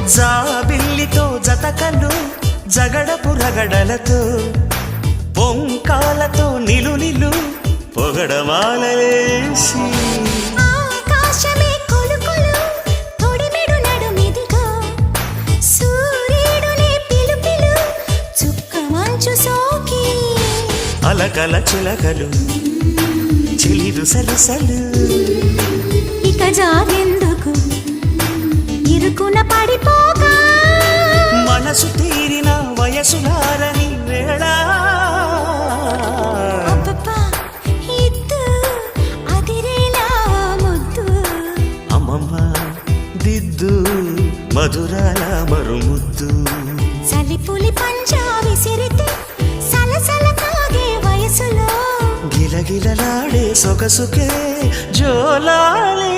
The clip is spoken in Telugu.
జాబిల్లితో జతకలు జగడపు రగడలతో పొంకాలతో నిలు నిలు పొగడమాలేసి ఆకాశమే కొలుకొలు తొడిమెడు నడుమిదిగో సూర్యుడునే పిలుపిలు చుక్క మంచు సోకి అలకల చిలకలు చిలిరు సలసలు ఇక జాగెందుకు ఇరుకున పడిపోగా మనసు తీరిన వయసులారని వేళ అబ్బబ్బా ఇద్దు అదిరేలా ముద్దు అమ్మమ్మ దిద్దు మధురాల మరుముద్దు చలిపులి పంజా విసిరితే సలసల కాగే వయసులో గిలగిలలాడే సొగసుకే జోలాలే